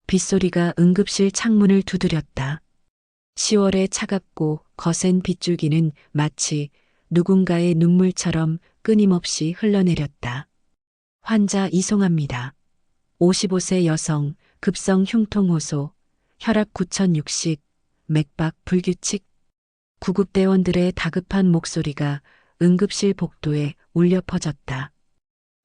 빗소리가 응급실 창문을 두드렸다. 10월의 차갑고 거센 빗줄기는 마치 누군가의 눈물처럼 끊임없이 흘러내렸다. 환자 이송합니다. 55세 여성, 급성 흉통 호소, 혈압 9060, 맥박 불규칙. 구급대원들의 다급한 목소리가 응급실 복도에 울려 퍼졌다.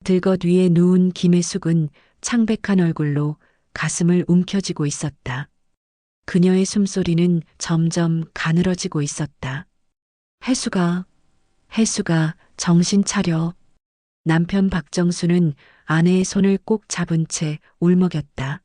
들것 위에 누운 김혜숙은 창백한 얼굴로 가슴을 움켜쥐고 있었다. 그녀의 숨소리는 점점 가늘어지고 있었다. 혜숙아, 혜숙아, 정신 차려. 남편 박정수는 아내의 손을 꼭 잡은 채 울먹였다.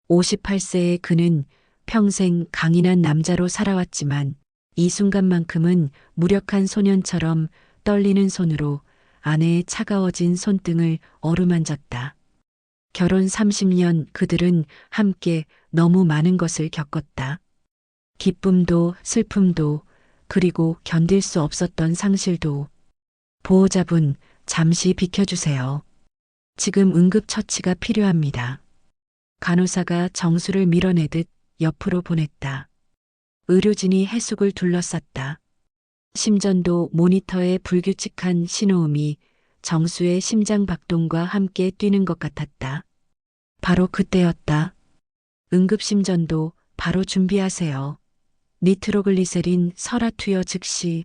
58세의 그는 평생 강인한 남자로 살아왔지만 이 순간만큼은 무력한 소년처럼 떨리는 손으로 아내의 차가워진 손등을 어루만졌다. 결혼 30년 그들은 함께 너무 많은 것을 겪었다. 기쁨도 슬픔도 그리고 견딜 수 없었던 상실도. 보호자분, 잠시 비켜주세요. 지금 응급처치가 필요합니다. 간호사가 정수를 밀어내듯 옆으로 보냈다. 의료진이 혜숙을 둘러쌌다. 심전도 모니터의 불규칙한 신호음이 정수의 심장 박동과 함께 뛰는 것 같았다. 바로 그때였다. 응급심전도 바로 준비하세요. 니트로글리세린 설화 투여 즉시.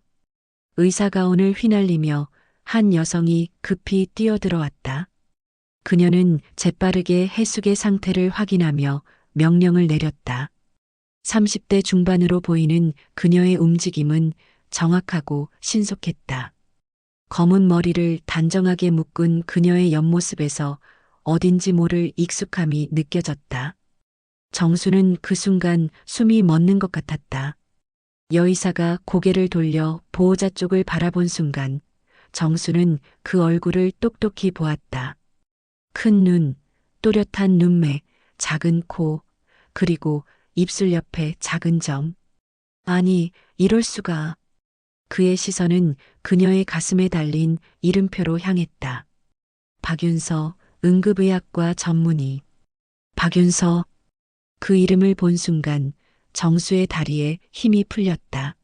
의사 가운을 휘날리며 한 여성이 급히 뛰어들어왔다. 그녀는 재빠르게 혜숙의 상태를 확인하며 명령을 내렸다. 30대 중반으로 보이는 그녀의 움직임은 정확하고 신속했다. 검은 머리를 단정하게 묶은 그녀의 옆모습에서 어딘지 모를 익숙함이 느껴졌다. 정수는 그 순간 숨이 멎는 것 같았다. 여의사가 고개를 돌려 보호자 쪽을 바라본 순간 정수는 그 얼굴을 똑똑히 보았다. 큰 눈, 또렷한 눈매, 작은 코, 그리고 입술 옆에 작은 점. 아니, 이럴 수가. 그의 시선은 그녀의 가슴에 달린 이름표로 향했다. 박윤서, 응급의학과 전문의. 박윤서. 그 이름을 본 순간 정수의 다리에 힘이 풀렸다.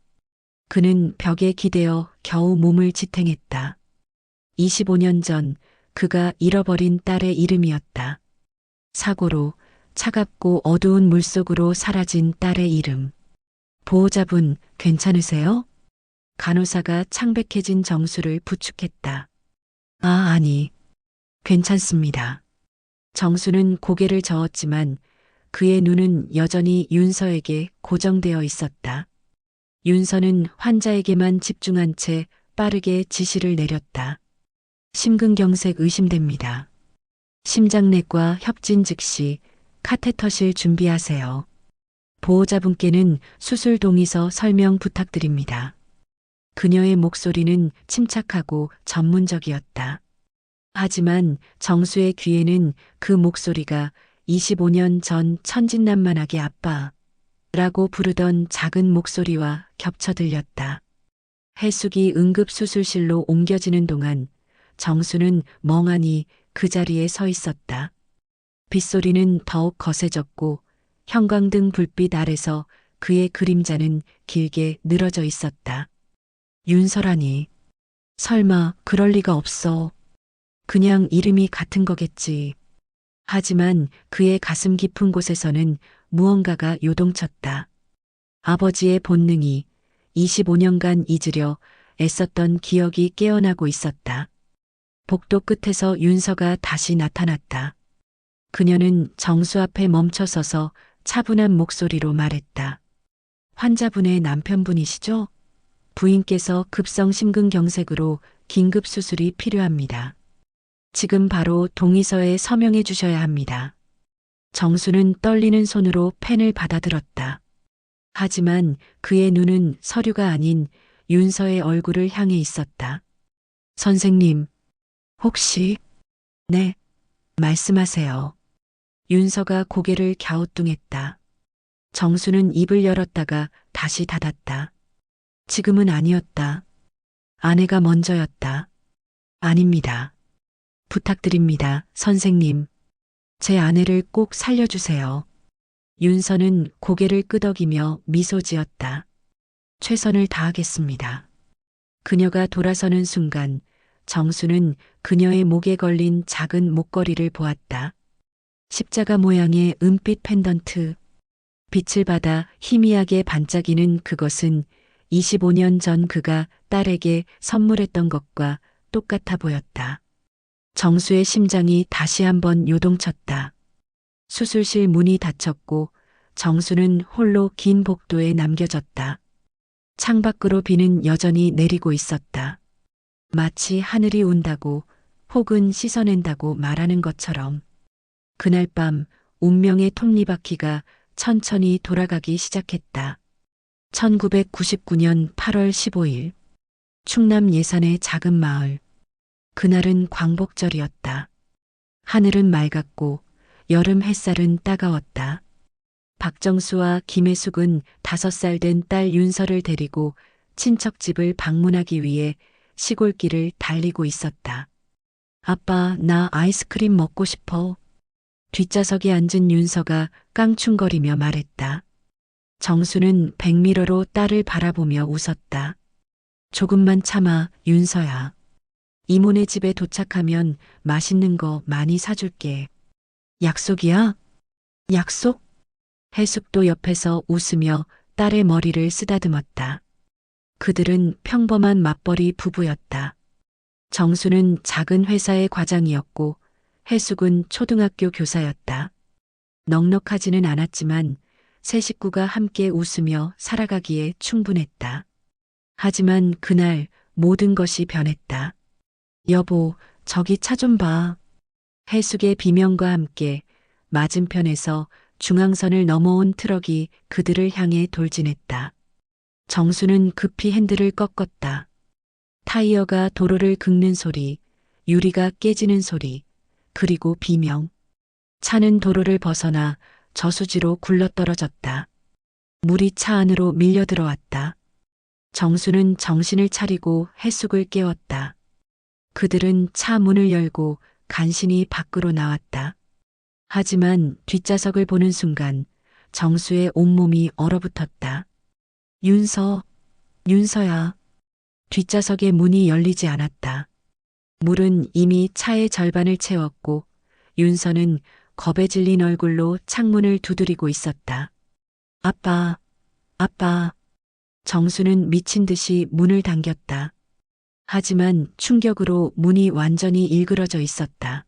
그는 벽에 기대어 겨우 몸을 지탱했다. 25년 전 그가 잃어버린 딸의 이름이었다. 사고로 차갑고 어두운 물속으로 사라진 딸의 이름. 보호자분, 괜찮으세요? 간호사가 창백해진 정수를 부축했다. 아니, 괜찮습니다. 정수는 고개를 저었지만 그의 눈은 여전히 윤서에게 고정되어 있었다. 윤서는 환자에게만 집중한 채 빠르게 지시를 내렸다. 심근경색 의심됩니다. 심장내과 협진 즉시 카테터실 준비하세요. 보호자분께는 수술 동의서 설명 부탁드립니다. 그녀의 목소리는 침착하고 전문적이었다. 하지만 정수의 귀에는 그 목소리가 25년 전 천진난만하게 아빠라고 부르던 작은 목소리와 겹쳐 들렸다. 혜숙이 응급수술실로 옮겨지는 동안 정수는 멍하니 그 자리에 서 있었다. 빗소리는 더욱 거세졌고 형광등 불빛 아래서 그의 그림자는 길게 늘어져 있었다. 윤서라니. 설마 그럴 리가 없어. 그냥 이름이 같은 거겠지. 하지만 그의 가슴 깊은 곳에서는 무언가가 요동쳤다. 아버지의 본능이 25년간 잊으려 애썼던 기억이 깨어나고 있었다. 복도 끝에서 윤서가 다시 나타났다. 그녀는 정수 앞에 멈춰서서 차분한 목소리로 말했다. 환자분의 남편분이시죠? 부인께서 급성 심근경색으로 긴급 수술이 필요합니다. 지금 바로 동의서에 서명해 주셔야 합니다. 정수는 떨리는 손으로 펜을 받아들었다. 하지만 그의 눈은 서류가 아닌 윤서의 얼굴을 향해 있었다. 선생님, 혹시... 네, 말씀하세요. 윤서가 고개를 갸우뚱했다. 정수는 입을 열었다가 다시 닫았다. 지금은 아니었다. 아내가 먼저였다. 아닙니다. 부탁드립니다, 선생님. 제 아내를 꼭 살려주세요. 윤서는 고개를 끄덕이며 미소 지었다. 최선을 다하겠습니다. 그녀가 돌아서는 순간 정수는 그녀의 목에 걸린 작은 목걸이를 보았다. 십자가 모양의 은빛 펜던트. 빛을 받아 희미하게 반짝이는 그것은 25년 전 그가 딸에게 선물했던 것과 똑같아 보였다. 정수의 심장이 다시 한번 요동쳤다. 수술실 문이 닫혔고 정수는 홀로 긴 복도에 남겨졌다. 창밖으로 비는 여전히 내리고 있었다. 마치 하늘이 운다고 혹은 씻어낸다고 말하는 것처럼. 그날 밤 운명의 톱니바퀴가 천천히 돌아가기 시작했다. 1999년 8월 15일 충남 예산의 작은 마을. 그날은 광복절이었다. 하늘은 맑았고 여름 햇살은 따가웠다. 박정수와 김혜숙은 5살 된 딸 윤서를 데리고 친척집을 방문하기 위해 시골길을 달리고 있었다. 아빠, 나 아이스크림 먹고 싶어. 뒷좌석에 앉은 윤서가 깡충거리며 말했다. 정수는 백미러로 딸을 바라보며 웃었다. 조금만 참아, 윤서야. 이모네 집에 도착하면 맛있는 거 많이 사줄게. 약속이야? 약속? 해숙도 옆에서 웃으며 딸의 머리를 쓰다듬었다. 그들은 평범한 맞벌이 부부였다. 정수는 작은 회사의 과장이었고 해숙은 초등학교 교사였다. 넉넉하지는 않았지만 세 식구가 함께 웃으며 살아가기에 충분했다. 하지만 그날 모든 것이 변했다. 여보, 저기 차 좀 봐. 해숙의 비명과 함께 맞은편에서 중앙선을 넘어온 트럭이 그들을 향해 돌진했다. 정수는 급히 핸들을 꺾었다. 타이어가 도로를 긁는 소리, 유리가 깨지는 소리, 그리고 비명. 차는 도로를 벗어나 저수지로 굴러떨어졌다. 물이 차 안으로 밀려 들어왔다. 정수는 정신을 차리고 해숙을 깨웠다. 그들은 차 문을 열고 간신히 밖으로 나왔다. 하지만 뒷좌석을 보는 순간 정수의 온몸이 얼어붙었다. 윤서, 윤서야. 뒷좌석의 문이 열리지 않았다. 물은 이미 차의 절반을 채웠고 윤서는 겁에 질린 얼굴로 창문을 두드리고 있었다. 아빠, 아빠. 정수는 미친 듯이 문을 당겼다. 하지만 충격으로 문이 완전히 일그러져 있었다.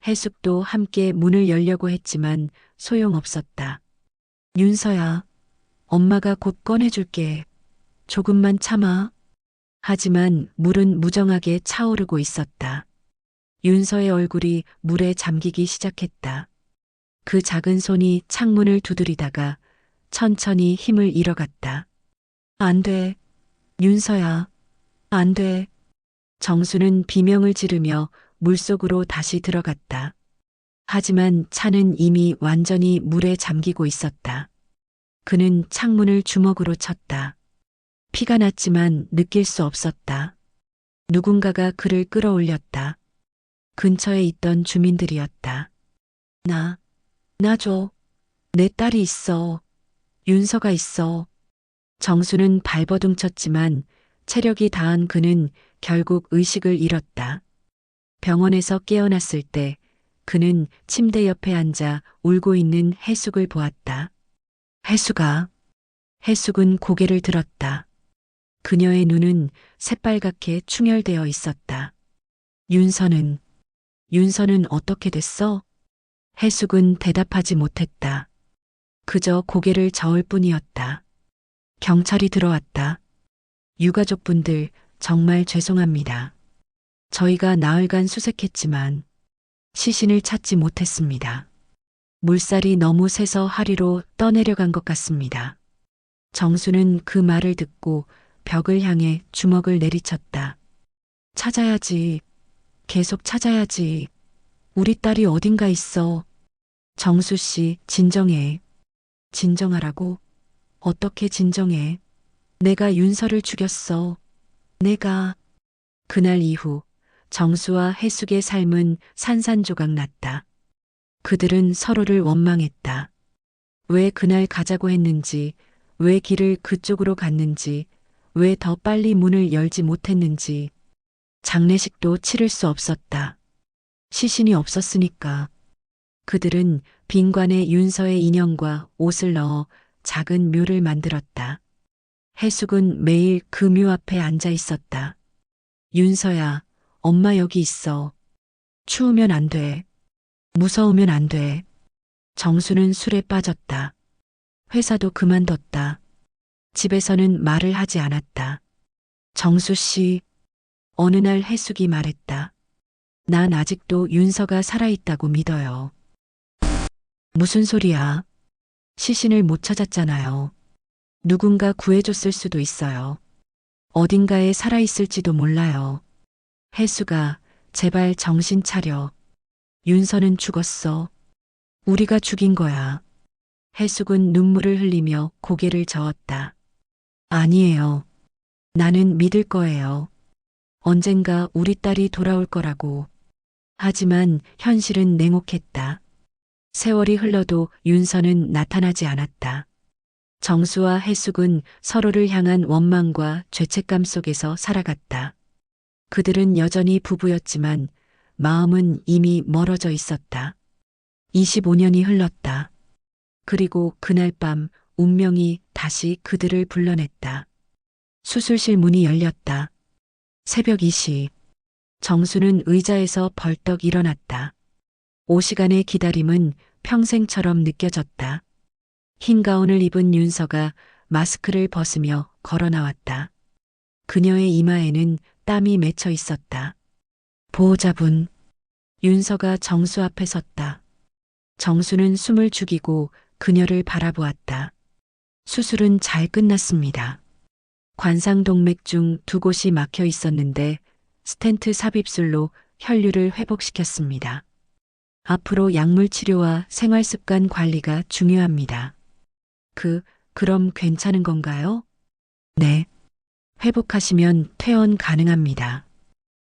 해숙도 함께 문을 열려고 했지만 소용없었다. 윤서야, 엄마가 곧 꺼내줄게. 조금만 참아. 하지만 물은 무정하게 차오르고 있었다. 윤서의 얼굴이 물에 잠기기 시작했다. 그 작은 손이 창문을 두드리다가 천천히 힘을 잃어갔다. 안 돼. 윤서야. 안 돼. 정수는 비명을 지르며 물속으로 다시 들어갔다. 하지만 차는 이미 완전히 물에 잠기고 있었다. 그는 창문을 주먹으로 쳤다. 피가 났지만 느낄 수 없었다. 누군가가 그를 끌어올렸다. 근처에 있던 주민들이었다. 나 줘. 내 딸이 있어. 윤서가 있어. 정수는 발버둥 쳤지만 체력이 다한 그는 결국 의식을 잃었다. 병원에서 깨어났을 때 그는 침대 옆에 앉아 울고 있는 해숙을 보았다. 해숙아. 해숙은 고개를 들었다. 그녀의 눈은 새빨갛게 충혈되어 있었다. 윤서는 어떻게 됐어? 해숙은 대답하지 못했다. 그저 고개를 저을 뿐이었다. 경찰이 들어왔다. 유가족분들 정말 죄송합니다. 저희가 나흘간 수색했지만 시신을 찾지 못했습니다. 물살이 너무 세서 하리로 떠내려간 것 같습니다. 정수는 그 말을 듣고 벽을 향해 주먹을 내리쳤다. 찾아야지. 계속 찾아야지. 우리 딸이 어딘가 있어. 정수 씨, 진정해. 진정하라고? 어떻게 진정해? 내가 윤서를 죽였어. 내가. 그날 이후 정수와 해숙의 삶은 산산조각 났다. 그들은 서로를 원망했다. 왜 그날 가자고 했는지, 왜 길을 그쪽으로 갔는지, 왜 더 빨리 문을 열지 못했는지. 장례식도 치를 수 없었다. 시신이 없었으니까. 그들은 빈관에 윤서의 인형과 옷을 넣어 작은 묘를 만들었다. 해숙은 매일 그 묘 앞에 앉아 있었다. 윤서야, 엄마 여기 있어. 추우면 안 돼. 무서우면 안 돼. 정수는 술에 빠졌다. 회사도 그만뒀다. 집에서는 말을 하지 않았다. 정수 씨, 어느 날 해숙이 말했다. 난 아직도 윤서가 살아있다고 믿어요. 무슨 소리야? 시신을 못 찾았잖아요. 누군가 구해줬을 수도 있어요. 어딘가에 살아있을지도 몰라요. 해수가 제발 정신 차려. 윤서는 죽었어. 우리가 죽인 거야. 해숙은 눈물을 흘리며 고개를 저었다. 아니에요. 나는 믿을 거예요. 언젠가 우리 딸이 돌아올 거라고. 하지만 현실은 냉혹했다. 세월이 흘러도 윤서는 나타나지 않았다. 정수와 해숙은 서로를 향한 원망과 죄책감 속에서 살아갔다. 그들은 여전히 부부였지만 마음은 이미 멀어져 있었다. 25년이 흘렀다. 그리고 그날 밤 운명이 다시 그들을 불러냈다. 수술실 문이 열렸다. 새벽 2시. 정수는 의자에서 벌떡 일어났다. 5시간의 기다림은 평생처럼 느껴졌다. 흰 가운을 입은 윤서가 마스크를 벗으며 걸어 나왔다. 그녀의 이마에는 땀이 맺혀 있었다. 보호자분. 윤서가 정수 앞에 섰다. 정수는 숨을 죽이고 그녀를 바라보았다. 수술은 잘 끝났습니다. 관상동맥 중 2곳이 막혀 있었는데 스텐트 삽입술로 혈류를 회복시켰습니다. 앞으로 약물 치료와 생활 습관 관리가 중요합니다. 그럼 괜찮은 건가요? 네. 회복하시면 퇴원 가능합니다.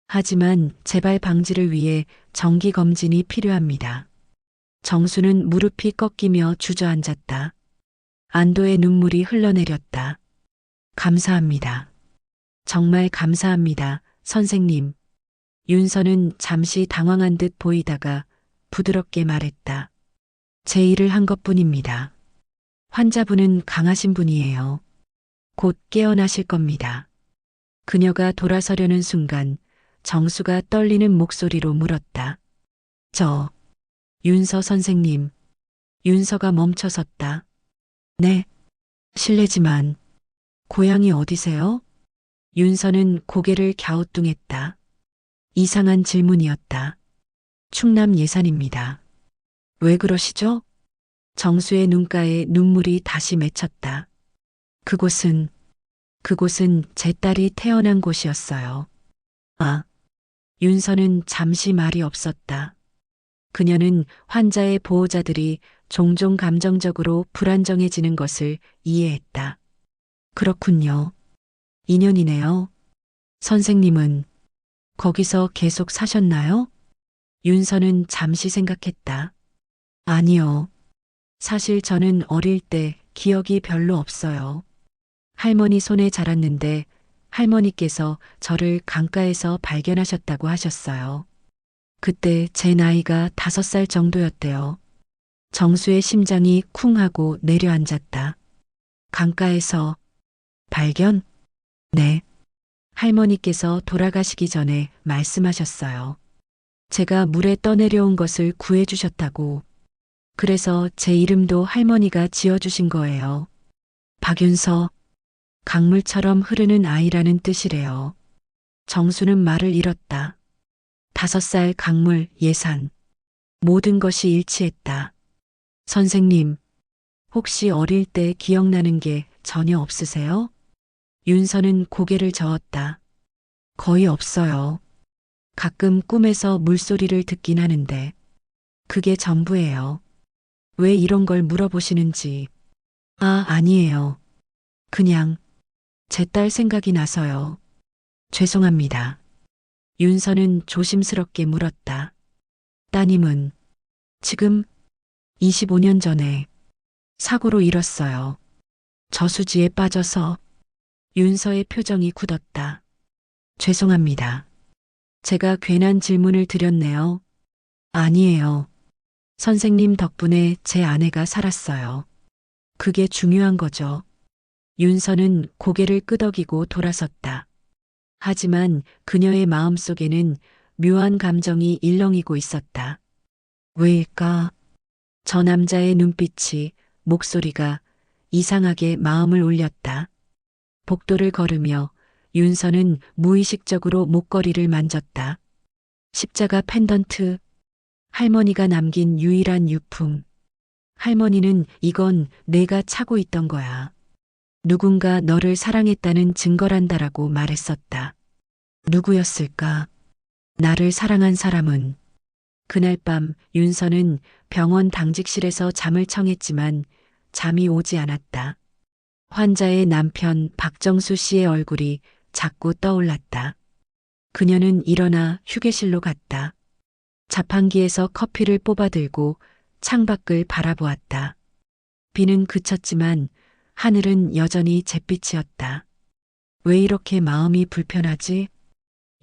하지만 재발 방지를 위해 정기 검진이 필요합니다. 정수는 무릎이 꺾이며 주저앉았다. 안도의 눈물이 흘러내렸다. 감사합니다. 정말 감사합니다, 선생님. 윤서는 잠시 당황한 듯 보이다가 부드럽게 말했다. 제 일을 한 것뿐입니다. 환자분은 강하신 분이에요. 곧 깨어나실 겁니다. 그녀가 돌아서려는 순간 정수가 떨리는 목소리로 물었다. 윤서 선생님. 윤서가 멈춰섰다. 네, 실례지만 고향이 어디세요? 윤서는 고개를 갸우뚱했다. 이상한 질문이었다. 충남 예산입니다. 왜 그러시죠? 정수의 눈가에 눈물이 다시 맺혔다. 그곳은 제 딸이 태어난 곳이었어요. 아, 윤서는 잠시 말이 없었다. 그녀는 환자의 보호자들이 종종 감정적으로 불안정해지는 것을 이해했다. 그렇군요. 2년이네요. 선생님은 거기서 계속 사셨나요? 윤서는 잠시 생각했다. 아니요. 사실 저는 어릴 때 기억이 별로 없어요. 할머니 손에 자랐는데 할머니께서 저를 강가에서 발견하셨다고 하셨어요. 그때 제 나이가 5살 정도였대요. 정수의 심장이 쿵 하고 내려앉았다. 강가에서 발견? 네. 할머니께서 돌아가시기 전에 말씀하셨어요. 제가 물에 떠내려온 것을 구해주셨다고. 그래서 제 이름도 할머니가 지어주신 거예요. 박윤서, 강물처럼 흐르는 아이라는 뜻이래요. 정수는 말을 잃었다. 5살 강물 예산. 모든 것이 일치했다. 선생님, 혹시 어릴 때 기억나는 게 전혀 없으세요? 윤서는 고개를 저었다. 거의 없어요. 가끔 꿈에서 물소리를 듣긴 하는데 그게 전부예요. 왜 이런 걸 물어보시는지. 아니에요. 그냥 제 딸 생각이 나서요. 죄송합니다. 윤서는 조심스럽게 물었다. 따님은 지금 25년 전에 사고로 잃었어요. 저수지에 빠져서. 윤서의 표정이 굳었다. 죄송합니다. 제가 괜한 질문을 드렸네요. 아니에요. 선생님 덕분에 제 아내가 살았어요. 그게 중요한 거죠. 윤서는 고개를 끄덕이고 돌아섰다. 하지만 그녀의 마음속에는 묘한 감정이 일렁이고 있었다. 왜일까? 저 남자의 눈빛이, 목소리가 이상하게 마음을 울렸다. 복도를 걸으며 윤서는 무의식적으로 목걸이를 만졌다. 십자가 펜던트, 할머니가 남긴 유일한 유품. 할머니는 이건 내가 차고 있던 거야. 누군가 너를 사랑했다는 증거란다라고 말했었다. 누구였을까? 나를 사랑한 사람은. 그날 밤 윤서는 병원 당직실에서 잠을 청했지만 잠이 오지 않았다. 환자의 남편 박정수 씨의 얼굴이 자꾸 떠올랐다. 그녀는 일어나 휴게실로 갔다. 자판기에서 커피를 뽑아들고 창밖을 바라보았다. 비는 그쳤지만 하늘은 여전히 잿빛이었다. 왜 이렇게 마음이 불편하지?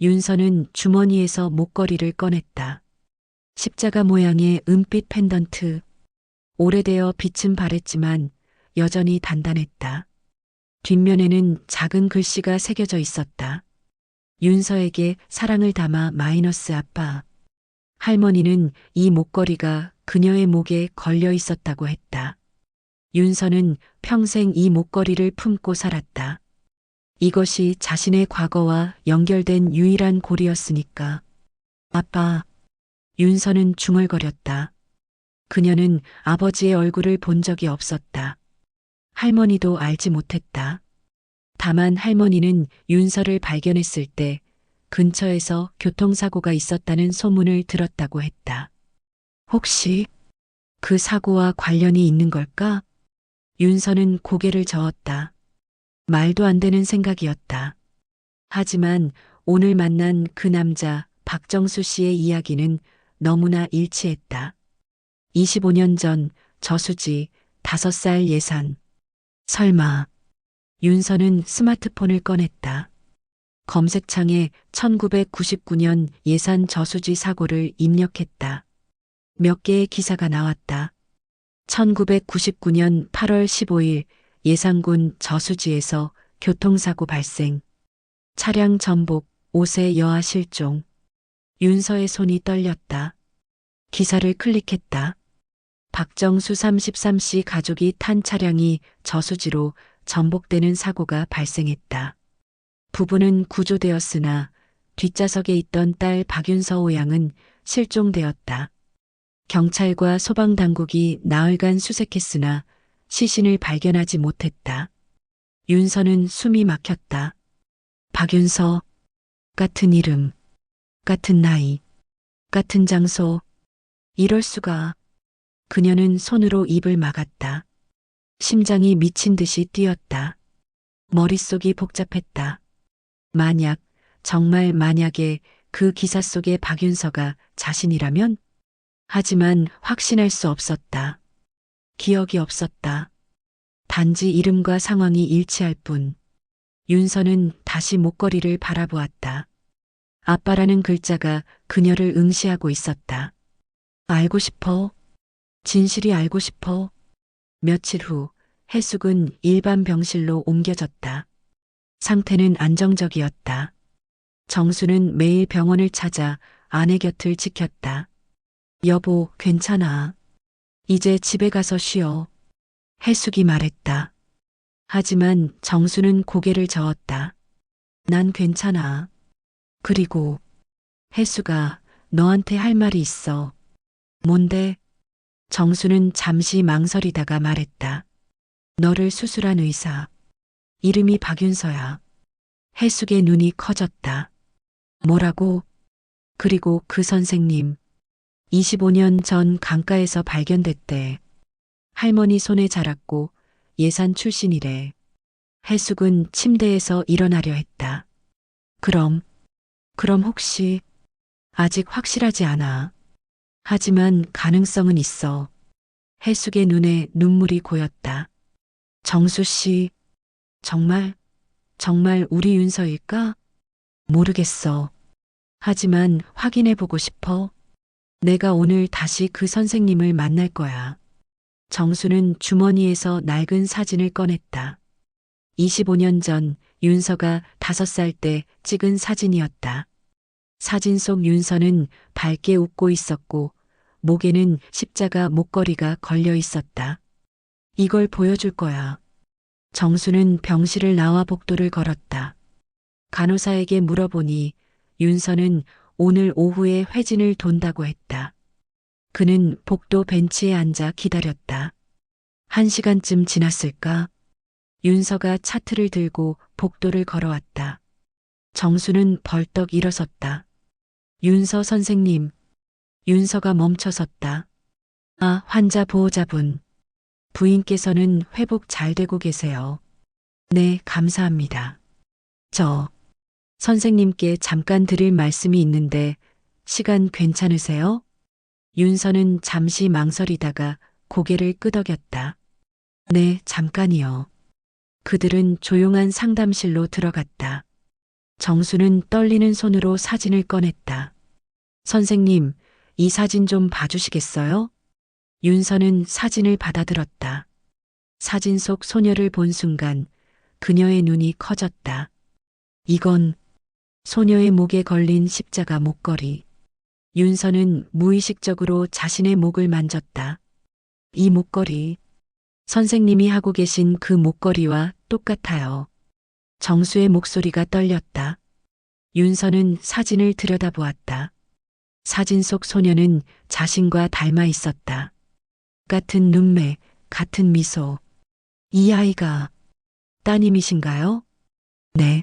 윤서는 주머니에서 목걸이를 꺼냈다. 십자가 모양의 은빛 펜던트. 오래되어 빛은 바랬지만 여전히 단단했다. 뒷면에는 작은 글씨가 새겨져 있었다. 윤서에게 사랑을 담아 마이너스 아빠. 할머니는 이 목걸이가 그녀의 목에 걸려 있었다고 했다. 윤서는 평생 이 목걸이를 품고 살았다. 이것이 자신의 과거와 연결된 유일한 고리였으니까. 아빠. 윤서는 중얼거렸다. 그녀는 아버지의 얼굴을 본 적이 없었다. 할머니도 알지 못했다. 다만 할머니는 윤서를 발견했을 때 근처에서 교통사고가 있었다는 소문을 들었다고 했다. 혹시 그 사고와 관련이 있는 걸까? 윤서는 고개를 저었다. 말도 안 되는 생각이었다. 하지만 오늘 만난 그 남자 박정수 씨의 이야기는 너무나 일치했다. 25년 전 저수지 5살 예산. 설마. 윤서는 스마트폰을 꺼냈다. 검색창에 1999년 예산 저수지 사고를 입력했다. 몇 개의 기사가 나왔다. 1999년 8월 15일 예산군 저수지에서 교통사고 발생. 차량 전복 5세 여아 실종. 윤서의 손이 떨렸다. 기사를 클릭했다. 박정수 33씨 가족이 탄 차량이 저수지로 전복되는 사고가 발생했다. 부부는 구조되었으나 뒷좌석에 있던 딸 박윤서 양은 실종되었다. 경찰과 소방당국이 나흘간 수색했으나 시신을 발견하지 못했다. 윤서는 숨이 막혔다. 박윤서, 같은 이름, 같은 나이, 같은 장소. 이럴 수가. 그녀는 손으로 입을 막았다. 심장이 미친 듯이 뛰었다. 머릿속이 복잡했다. 만약, 정말 만약에 그 기사 속의 박윤서가 자신이라면? 하지만 확신할 수 없었다. 기억이 없었다. 단지 이름과 상황이 일치할 뿐. 윤서는 다시 목걸이를 바라보았다. 아빠라는 글자가 그녀를 응시하고 있었다. 알고 싶어. 진실이 알고 싶어. 며칠 후 해숙은 일반 병실로 옮겨졌다. 상태는 안정적이었다. 정수는 매일 병원을 찾아 아내 곁을 지켰다. 여보, 괜찮아. 이제 집에 가서 쉬어. 해숙이 말했다. 하지만 정수는 고개를 저었다. 난 괜찮아. 그리고 해수가 너한테 할 말이 있어. 뭔데? 정수는 잠시 망설이다가 말했다. 너를 수술한 의사. 이름이 박윤서야. 해숙의 눈이 커졌다. 뭐라고? 그리고 그 선생님. 25년 전 강가에서 발견됐대. 할머니 손에 자랐고 예산 출신이래. 해숙은 침대에서 일어나려 했다. 그럼 혹시 아직 확실하지 않아. 하지만 가능성은 있어. 해숙의 눈에 눈물이 고였다. 정수 씨, 정말 우리 윤서일까? 모르겠어. 하지만 확인해보고 싶어. 내가 오늘 다시 그 선생님을 만날 거야. 정수는 주머니에서 낡은 사진을 꺼냈다. 25년 전 윤서가 5살 때 찍은 사진이었다. 사진 속 윤서는 밝게 웃고 있었고 목에는 십자가 목걸이가 걸려 있었다. 이걸 보여줄 거야. 정수는 병실을 나와 복도를 걸었다. 간호사에게 물어보니 윤서는 오늘 오후에 회진을 돈다고 했다. 그는 복도 벤치에 앉아 기다렸다. 1시간쯤 지났을까? 윤서가 차트를 들고 복도를 걸어왔다. 정수는 벌떡 일어섰다. 윤서 선생님. 윤서가 멈춰섰다. 아, 환자 보호자분. 부인께서는 회복 잘 되고 계세요. 네, 감사합니다. 저 선생님께 잠깐 드릴 말씀이 있는데 시간 괜찮으세요? 윤서는 잠시 망설이다가 고개를 끄덕였다. 네, 잠깐이요. 그들은 조용한 상담실로 들어갔다. 정수는 떨리는 손으로 사진을 꺼냈다. 선생님, 이 사진 좀 봐주시겠어요? 윤서는 사진을 받아들었다. 사진 속 소녀를 본 순간 그녀의 눈이 커졌다. 이건 소녀의 목에 걸린 십자가 목걸이. 윤서는 무의식적으로 자신의 목을 만졌다. 이 목걸이, 선생님이 하고 계신 그 목걸이와 똑같아요. 정수의 목소리가 떨렸다. 윤서는 사진을 들여다보았다. 사진 속 소녀는 자신과 닮아 있었다. 같은 눈매, 같은 미소. 이 아이가 따님이신가요? 네.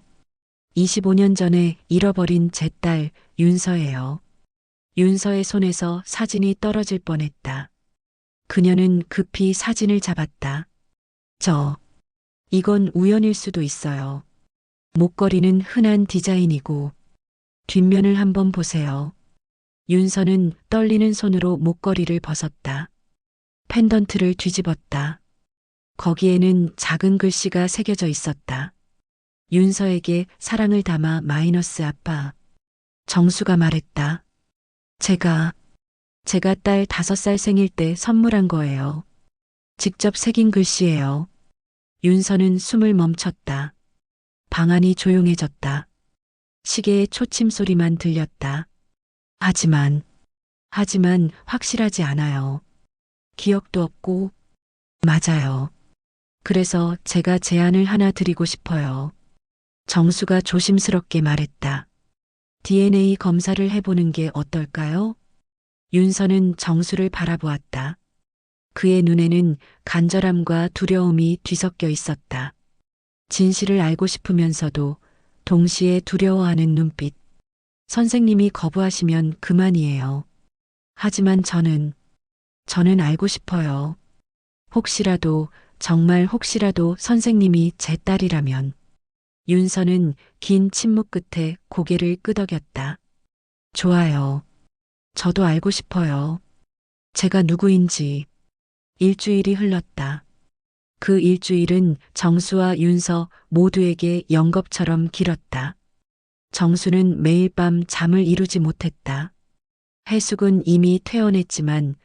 25년 전에 잃어버린 제 딸 윤서예요. 윤서의 손에서 사진이 떨어질 뻔했다. 그녀는 급히 사진을 잡았다. 이건 우연일 수도 있어요. 목걸이는 흔한 디자인이고 뒷면을 한번 보세요. 윤서는 떨리는 손으로 목걸이를 벗었다. 펜던트를 뒤집었다. 거기에는 작은 글씨가 새겨져 있었다. 윤서에게 사랑을 담아 마이너스 아빠. 정수가 말했다. 제가 딸 5살 생일 때 선물한 거예요. 직접 새긴 글씨예요. 윤서는 숨을 멈췄다. 방 안이 조용해졌다. 시계의 초침 소리만 들렸다. 하지만 확실하지 않아요. 기억도 없고, 맞아요. 그래서 제가 제안을 하나 드리고 싶어요. 정수가 조심스럽게 말했다. DNA 검사를 해보는 게 어떨까요? 윤서는 정수를 바라보았다. 그의 눈에는 간절함과 두려움이 뒤섞여 있었다. 진실을 알고 싶으면서도 동시에 두려워하는 눈빛. 선생님이 거부하시면 그만이에요. 하지만 저는 알고 싶어요. 혹시라도, 정말 혹시라도 선생님이 제 딸이라면. 윤서는 긴 침묵 끝에 고개를 끄덕였다. 좋아요. 저도 알고 싶어요. 제가 누구인지. 일주일이 흘렀다. 그 일주일은 정수와 윤서 모두에게 영겁처럼 길었다. 정수는 매일 밤 잠을 이루지 못했다. 해숙은 이미 퇴원했지만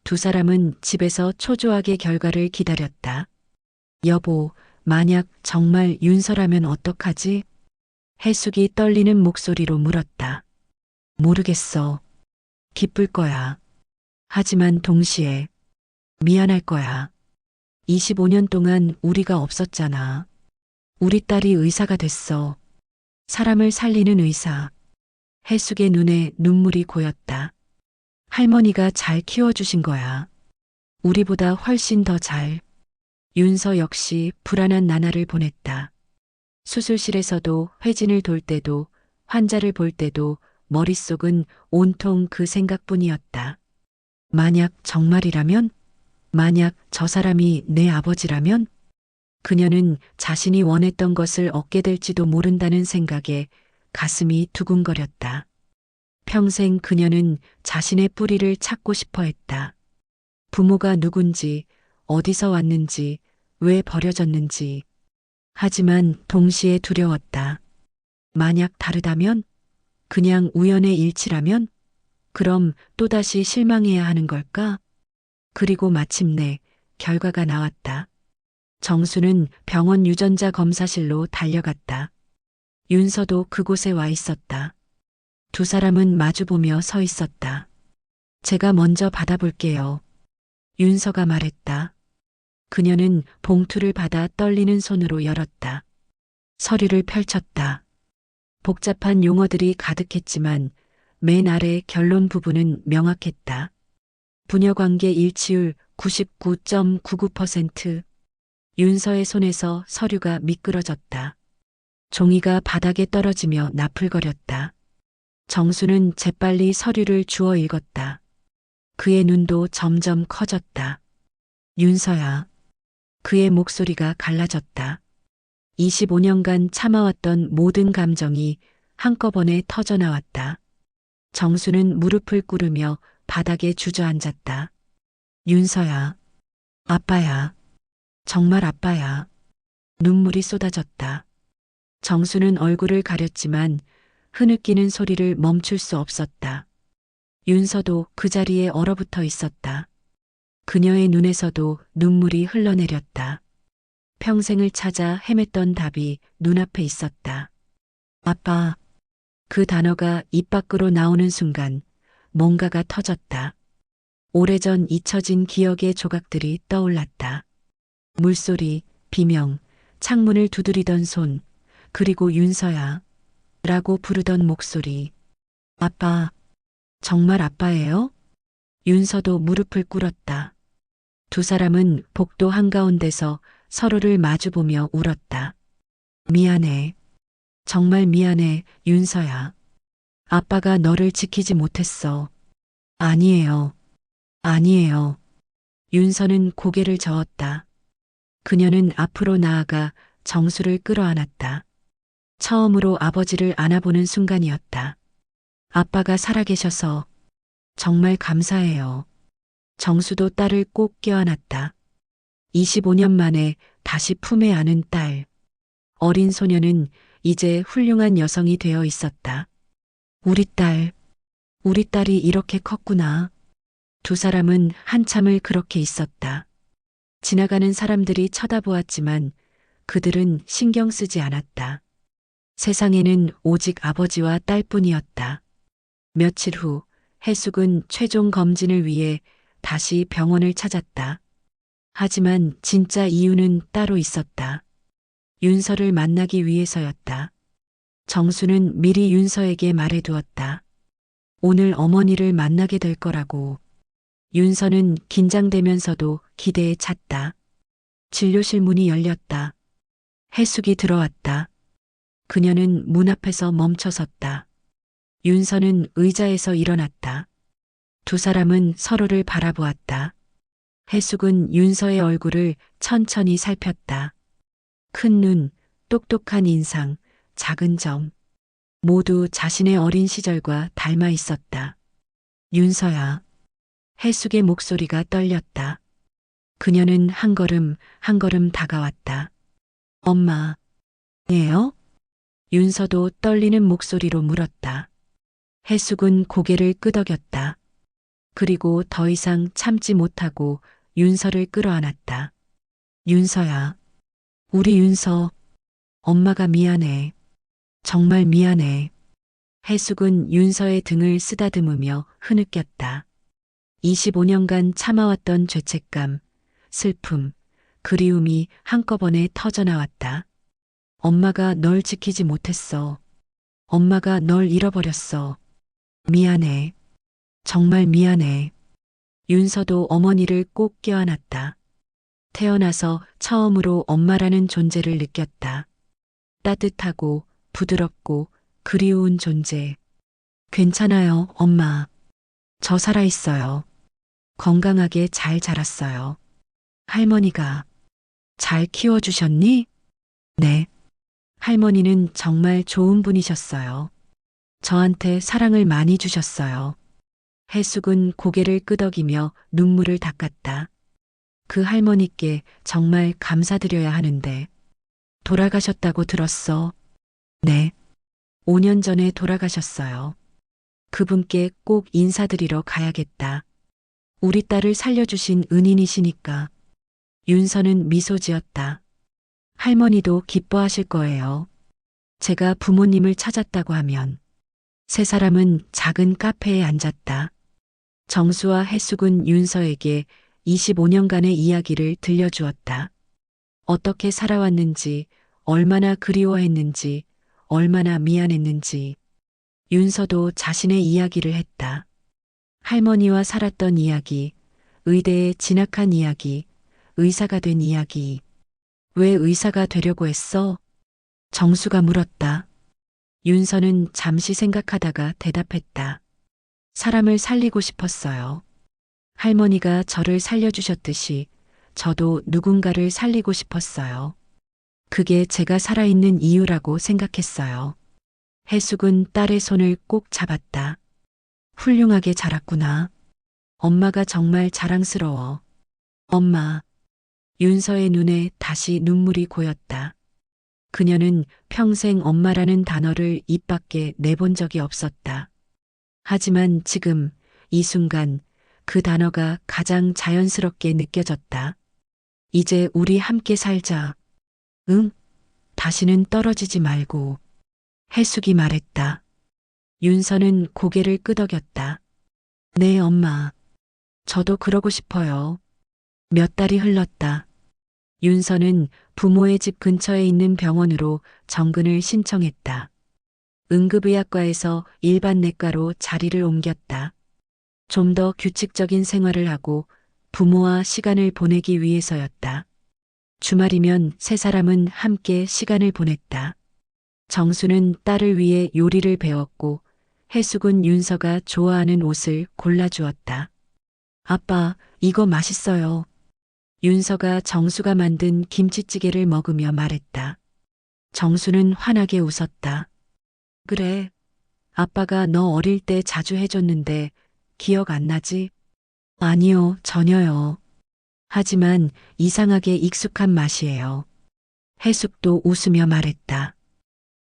두 사람은 집에서 초조하게 결과를 기다렸다. 여보, 만약 정말 윤서라면 어떡하지? 해숙이 떨리는 목소리로 물었다. 모르겠어. 기쁠 거야. 하지만 동시에 미안할 거야. 25년 동안 우리가 없었잖아. 우리 딸이 의사가 됐어. 사람을 살리는 의사. 해숙의 눈에 눈물이 고였다. 할머니가 잘 키워주신 거야. 우리보다 훨씬 더 잘. 윤서 역시 불안한 나날을 보냈다. 수술실에서도 회진을 돌 때도 환자를 볼 때도 머릿속은 온통 그 생각뿐이었다. 만약 정말이라면? 만약 저 사람이 내 아버지라면? 그녀는 자신이 원했던 것을 얻게 될지도 모른다는 생각에 가슴이 두근거렸다. 평생 그녀는 자신의 뿌리를 찾고 싶어 했다. 부모가 누군지, 어디서 왔는지, 왜 버려졌는지. 하지만 동시에 두려웠다. 만약 다르다면? 그냥 우연의 일치라면? 그럼 또다시 실망해야 하는 걸까? 그리고 마침내 결과가 나왔다. 정수는 병원 유전자 검사실로 달려갔다. 윤서도 그곳에 와 있었다. 두 사람은 마주보며 서 있었다. 제가 먼저 받아볼게요. 윤서가 말했다. 그녀는 봉투를 받아 떨리는 손으로 열었다. 서류를 펼쳤다. 복잡한 용어들이 가득했지만 맨 아래 결론 부분은 명확했다. 부녀관계 일치율 99.99%. 윤서의 손에서 서류가 미끄러졌다. 종이가 바닥에 떨어지며 나풀거렸다. 정수는 재빨리 서류를 주워 읽었다. 그의 눈도 점점 커졌다. 윤서야. 그의 목소리가 갈라졌다. 25년간 참아왔던 모든 감정이 한꺼번에 터져나왔다. 정수는 무릎을 꿇으며 바닥에 주저앉았다. 윤서야. 아빠야. 정말 아빠야. 눈물이 쏟아졌다. 정수는 얼굴을 가렸지만 흐느끼는 소리를 멈출 수 없었다. 윤서도 그 자리에 얼어붙어 있었다. 그녀의 눈에서도 눈물이 흘러내렸다. 평생을 찾아 헤맸던 답이 눈앞에 있었다. 아빠. 그 단어가 입 밖으로 나오는 순간 뭔가가 터졌다. 오래전 잊혀진 기억의 조각들이 떠올랐다. 물소리, 비명, 창문을 두드리던 손, 그리고 윤서야 라고 부르던 목소리. 아빠, 정말 아빠예요? 윤서도 무릎을 꿇었다. 두 사람은 복도 한가운데서 서로를 마주보며 울었다. 미안해. 정말 미안해, 윤서야. 아빠가 너를 지키지 못했어. 아니에요. 아니에요. 윤서는 고개를 저었다. 그녀는 앞으로 나아가 정수를 끌어안았다. 처음으로 아버지를 안아보는 순간이었다. 아빠가 살아계셔서 정말 감사해요. 정수도 딸을 꼭 껴안았다. 25년 만에 다시 품에 안은 딸. 어린 소녀는 이제 훌륭한 여성이 되어 있었다. 우리 딸이 이렇게 컸구나. 두 사람은 한참을 그렇게 있었다. 지나가는 사람들이 쳐다보았지만 그들은 신경 쓰지 않았다. 세상에는 오직 아버지와 딸뿐이었다. 며칠 후 해숙은 최종 검진을 위해 다시 병원을 찾았다. 하지만 진짜 이유는 따로 있었다. 윤서를 만나기 위해서였다. 정수는 미리 윤서에게 말해두었다. 오늘 어머니를 만나게 될 거라고. 윤서는 긴장되면서도 기대에 찼다. 진료실 문이 열렸다. 해숙이 들어왔다. 그녀는 문 앞에서 멈춰섰다. 윤서는 의자에서 일어났다. 두 사람은 서로를 바라보았다. 해숙은 윤서의 얼굴을 천천히 살폈다. 큰 눈, 똑똑한 인상, 작은 점. 모두 자신의 어린 시절과 닮아 있었다. 윤서야. 해숙의 목소리가 떨렸다. 그녀는 한 걸음 한 걸음 다가왔다. 엄마. 예요? 윤서도 떨리는 목소리로 물었다. 해숙은 고개를 끄덕였다. 그리고 더 이상 참지 못하고 윤서를 끌어안았다. 윤서야. 우리 윤서. 엄마가 미안해. 정말 미안해. 해숙은 윤서의 등을 쓰다듬으며 흐느꼈다. 25년간 참아왔던 죄책감, 슬픔, 그리움이 한꺼번에 터져나왔다. 엄마가 널 지키지 못했어. 엄마가 널 잃어버렸어. 미안해. 정말 미안해. 윤서도 어머니를 꼭 껴안았다. 태어나서 처음으로 엄마라는 존재를 느꼈다. 따뜻하고 부드럽고 그리운 존재. 괜찮아요, 엄마. 저 살아있어요. 건강하게 잘 자랐어요. 할머니가 잘 키워주셨니? 네. 할머니는 정말 좋은 분이셨어요. 저한테 사랑을 많이 주셨어요. 해숙은 고개를 끄덕이며 눈물을 닦았다. 그 할머니께 정말 감사드려야 하는데. 돌아가셨다고 들었어. 네. 5년 전에 돌아가셨어요. 그분께 꼭 인사드리러 가야겠다. 우리 딸을 살려주신 은인이시니까. 윤서는 미소 지었다. 할머니도 기뻐하실 거예요. 제가 부모님을 찾았다고 하면. 세 사람은 작은 카페에 앉았다. 정수와 해숙은 윤서에게 25년간의 이야기를 들려주었다. 어떻게 살아왔는지, 얼마나 그리워했는지, 얼마나 미안했는지. 윤서도 자신의 이야기를 했다. 할머니와 살았던 이야기, 의대에 진학한 이야기, 의사가 된 이야기. 왜 의사가 되려고 했어? 정수가 물었다. 윤서는 잠시 생각하다가 대답했다. 사람을 살리고 싶었어요. 할머니가 저를 살려주셨듯이 저도 누군가를 살리고 싶었어요. 그게 제가 살아있는 이유라고 생각했어요. 해숙은 딸의 손을 꼭 잡았다. 훌륭하게 자랐구나. 엄마가 정말 자랑스러워. 엄마. 윤서의 눈에 다시 눈물이 고였다. 그녀는 평생 엄마라는 단어를 입 밖에 내본 적이 없었다. 하지만 지금 이 순간 그 단어가 가장 자연스럽게 느껴졌다. 이제 우리 함께 살자. 응? 다시는 떨어지지 말고. 해숙이 말했다. 윤서는 고개를 끄덕였다. 네, 엄마. 저도 그러고 싶어요. 몇 달이 흘렀다. 윤서는 부모의 집 근처에 있는 병원으로 정근을 신청했다. 응급의학과에서 일반 내과로 자리를 옮겼다. 좀 더 규칙적인 생활을 하고 부모와 시간을 보내기 위해서였다. 주말이면 세 사람은 함께 시간을 보냈다. 정수는 딸을 위해 요리를 배웠고 해숙은 윤서가 좋아하는 옷을 골라주었다. 아빠, 이거 맛있어요. 윤서가 정수가 만든 김치찌개를 먹으며 말했다. 정수는 환하게 웃었다. 그래. 아빠가 너 어릴 때 자주 해줬는데 기억 안 나지? 아니요, 전혀요. 하지만 이상하게 익숙한 맛이에요. 해숙도 웃으며 말했다.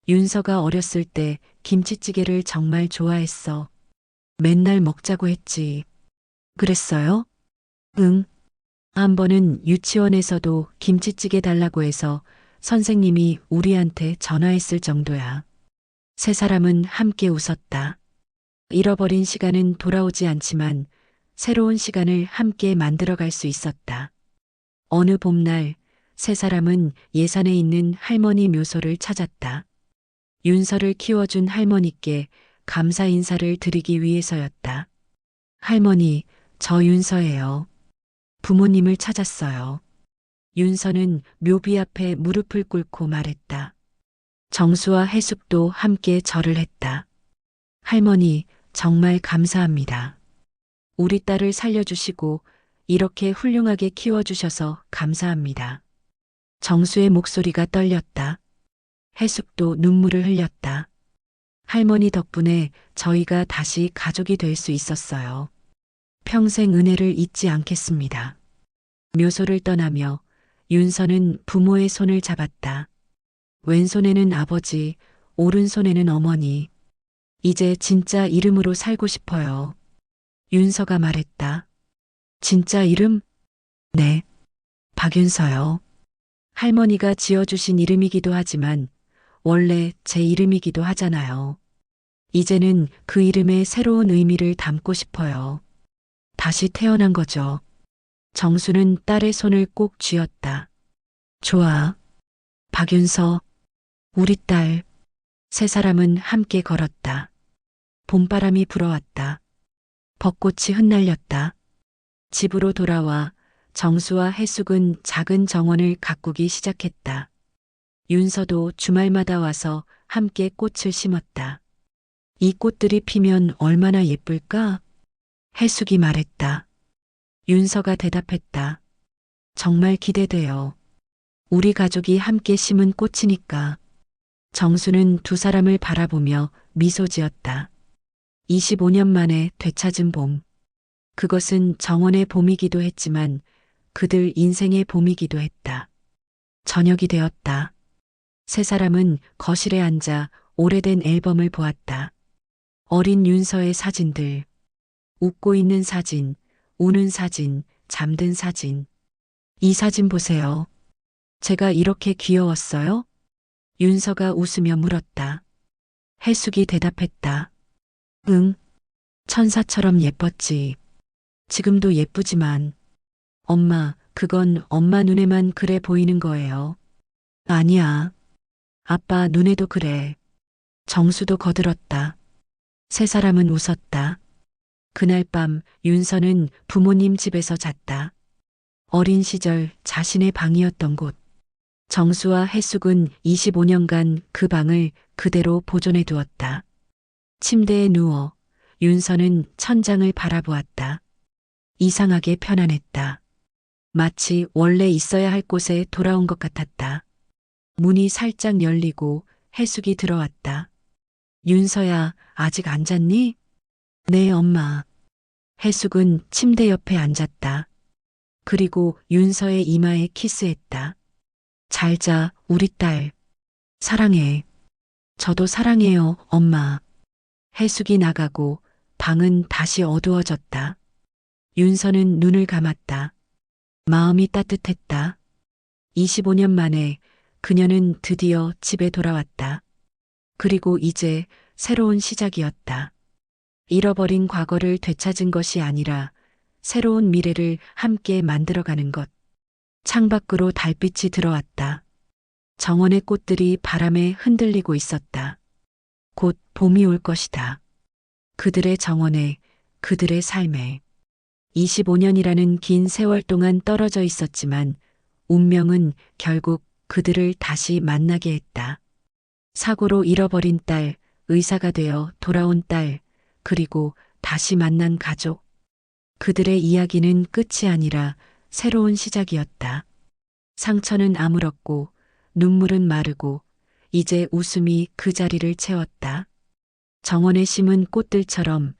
윤서가 어렸을 때 김치찌개를 정말 좋아했어. 맨날 먹자고 했지. 그랬어요? 응. 한 번은 유치원에서도 김치찌개 달라고 해서 선생님이 우리한테 전화했을 정도야. 세 사람은 함께 웃었다. 잃어버린 시간은 돌아오지 않지만 새로운 시간을 함께 만들어갈 수 있었다. 어느 봄날 세 사람은 예산에 있는 할머니 묘소를 찾았다. 윤서를 키워준 할머니께 감사 인사를 드리기 위해서였다. 할머니, 저 윤서예요. 부모님을 찾았어요. 윤서는 묘비 앞에 무릎을 꿇고 말했다. 정수와 해숙도 함께 절을 했다. 할머니, 정말 감사합니다. 우리 딸을 살려주시고 이렇게 훌륭하게 키워주셔서 감사합니다. 정수의 목소리가 떨렸다. 해숙도 눈물을 흘렸다. 할머니 덕분에 저희가 다시 가족이 될 수 있었어요. 평생 은혜를 잊지 않겠습니다. 묘소를 떠나며 윤서는 부모의 손을 잡았다. 왼손에는 아버지, 오른손에는 어머니. 이제 진짜 이름으로 살고 싶어요. 윤서가 말했다. 진짜 이름? 네. 박윤서요. 할머니가 지어주신 이름이기도 하지만 원래 제 이름이기도 하잖아요. 이제는 그 이름에 새로운 의미를 담고 싶어요. 다시 태어난 거죠. 정수는 딸의 손을 꼭 쥐었다. 좋아. 박윤서, 우리 딸. 세 사람은 함께 걸었다. 봄바람이 불어왔다. 벚꽃이 흩날렸다. 집으로 돌아와 정수와 해숙은 작은 정원을 가꾸기 시작했다. 윤서도 주말마다 와서 함께 꽃을 심었다. 이 꽃들이 피면 얼마나 예쁠까? 해숙이 말했다. 윤서가 대답했다. 정말 기대돼요. 우리 가족이 함께 심은 꽃이니까. 정수는 두 사람을 바라보며 미소 지었다. 25년 만에 되찾은 봄. 그것은 정원의 봄이기도 했지만 그들 인생의 봄이기도 했다. 저녁이 되었다. 세 사람은 거실에 앉아 오래된 앨범을 보았다. 어린 윤서의 사진들, 웃고 있는 사진, 우는 사진, 잠든 사진. 이 사진 보세요. 제가 이렇게 귀여웠어요? 윤서가 웃으며 물었다. 해숙이 대답했다. 응, 천사처럼 예뻤지. 지금도 예쁘지만, 엄마, 그건 엄마 눈에만 그래 보이는 거예요. 아니야. 아빠 눈에도 그래. 정수도 거들었다. 세 사람은 웃었다. 그날 밤 윤서는 부모님 집에서 잤다. 어린 시절 자신의 방이었던 곳. 정수와 혜숙은 25년간 그 방을 그대로 보존해 두었다. 침대에 누워 윤서는 천장을 바라보았다. 이상하게 편안했다. 마치 원래 있어야 할 곳에 돌아온 것 같았다. 문이 살짝 열리고 혜숙이 들어왔다. 윤서야, 아직 안 잤니? 네, 엄마. 혜숙은 침대 옆에 앉았다. 그리고 윤서의 이마에 키스했다. 잘 자, 우리 딸. 사랑해. 저도 사랑해요, 엄마. 혜숙이 나가고 방은 다시 어두워졌다. 윤서는 눈을 감았다. 마음이 따뜻했다. 25년 만에 그녀는 드디어 집에 돌아왔다. 그리고 이제 새로운 시작이었다. 잃어버린 과거를 되찾은 것이 아니라 새로운 미래를 함께 만들어가는 것. 창밖으로 달빛이 들어왔다. 정원의 꽃들이 바람에 흔들리고 있었다. 곧 봄이 올 것이다. 그들의 정원에, 그들의 삶에. 25년이라는 긴 세월 동안 떨어져 있었지만 운명은 결국 그들을 다시 만나게 했다. 사고로 잃어버린 딸, 의사가 되어 돌아온 딸, 그리고 다시 만난 가족. 그들의 이야기는 끝이 아니라 새로운 시작이었다. 상처는 아물었고 눈물은 마르고 이제 웃음이 그 자리를 채웠다. 정원에 심은 꽃들처럼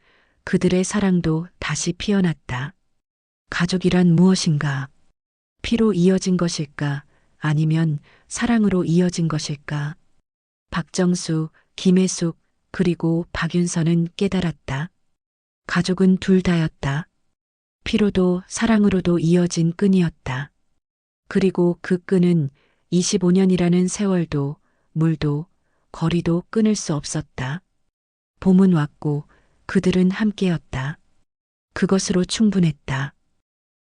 그들의 사랑도 다시 피어났다. 가족이란 무엇인가? 피로 이어진 것일까? 아니면 사랑으로 이어진 것일까? 박정수, 김혜숙, 그리고 박윤서는 깨달았다. 가족은 둘 다였다. 피로도 사랑으로도 이어진 끈이었다. 그리고 그 끈은 25년이라는 세월도, 물도, 거리도 끊을 수 없었다. 봄은 왔고 그들은 함께였다. 그것으로 충분했다.